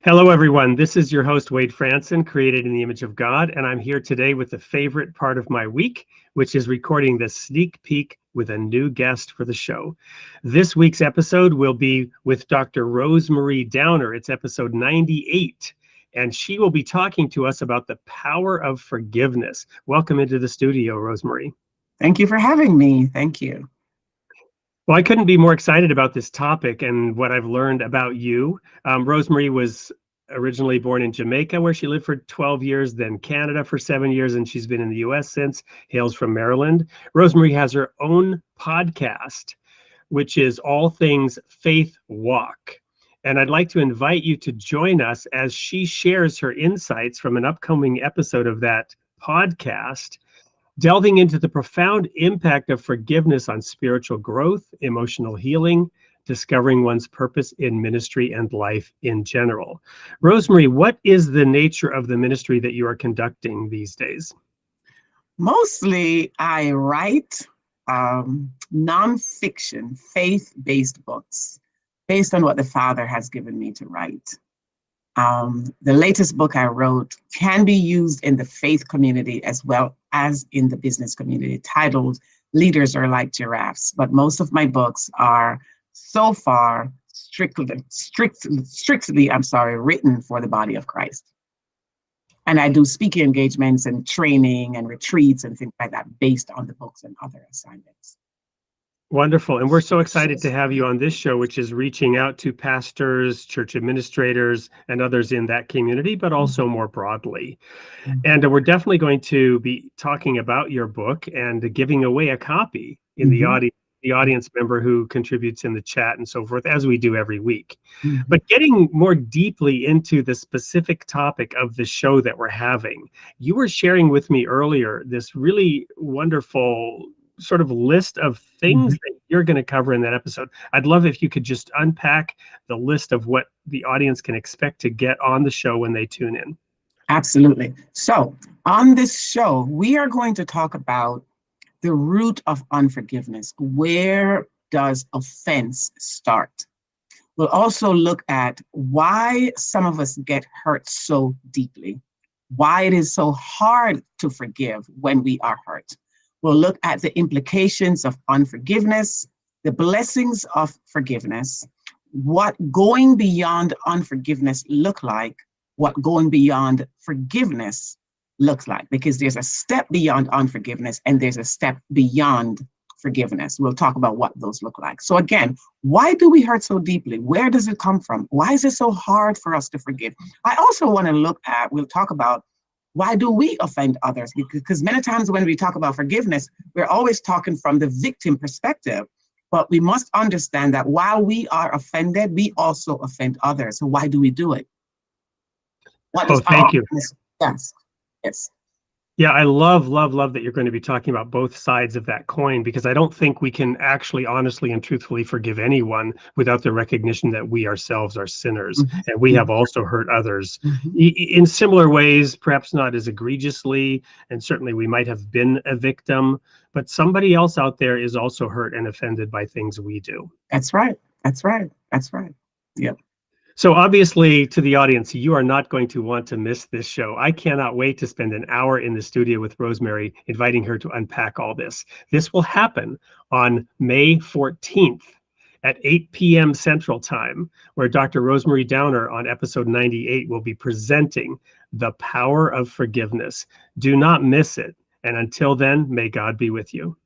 Hello, everyone. This is your host, Wade Franson, created in the image of God, and I'm here today with the favorite part of my week, which is recording the sneak peek with a new guest for the show. This week's episode will be with Dr. Rosemarie Downer. It's episode 98, and she will be talking to us about the power of forgiveness. Welcome into the studio, Rosemarie. Thank you for having me. Thank you. Well, I couldn't be more excited about this topic and what I've learned about you. Rosemarie was originally born in Jamaica, where she lived for 12 years, then Canada for 7 years, and she's been in the US since, hails from Maryland. Rosemarie has her own podcast, which is All Things Faith Walk. And I'd like to invite you to join us as she shares her insights from an upcoming episode of that podcast, delving into the profound impact of forgiveness on spiritual growth, emotional healing, discovering one's purpose in ministry and life in general. Rosemarie, what is the nature of the ministry that you are conducting these days? Mostly, I write nonfiction, faith-based books based on what the Father has given me to write. The latest book I wrote can be used in the faith community as well as in the business community, titled Leaders Are Like Giraffes. But most of my books are so far strictly, written for the body of Christ. And I do speaking engagements and training and retreats and things like that based on the books and other assignments. Wonderful. And we're so excited to have you on this show, which is reaching out to pastors, church administrators, and others in that community, but also more broadly. And we're definitely going to be talking about your book and giving away a copy in the audience member who contributes in the chat and so forth, as we do every week. But getting more deeply into the specific topic of the show that we're having, you were sharing with me earlier this really wonderful sort of list of things that you're going to cover in that episode. I'd love if you could just unpack the list of what the audience can expect to get on the show when they tune in. Absolutely. So on this show, we are going to talk about the root of unforgiveness. Where does offense start? We'll also look at why some of us get hurt so deeply, why it is so hard to forgive when we are hurt. We'll look at the implications of unforgiveness, the blessings of forgiveness, what going beyond unforgiveness look like, what going beyond forgiveness looks like, because there's a step beyond unforgiveness and there's a step beyond forgiveness. We'll talk about what those look like. So again, why do we hurt so deeply? Where does it come from? Why is it so hard for us to forgive? I also want to we'll talk about why do we offend others? Because many times when we talk about forgiveness, we're always talking from the victim perspective, but we must understand that while we are offended, we also offend others. So why do we do it? Thank you. Yes. Yeah, I love that you're going to be talking about both sides of that coin, because I don't think we can actually honestly and truthfully forgive anyone without the recognition that we ourselves are sinners and we have also hurt others in similar ways, perhaps not as egregiously, and certainly we might have been a victim, but somebody else out there is also hurt and offended by things we do. That's right. Yep. So obviously, to the audience, you are not going to want to miss this show. I cannot wait to spend an hour in the studio with Rosemarie, inviting her to unpack all this. This will happen on May 14th at 8 p.m. Central Time, where Dr. Rosemarie Downer on episode 98 will be presenting The Power of Forgiveness. Do not miss it. And until then, may God be with you.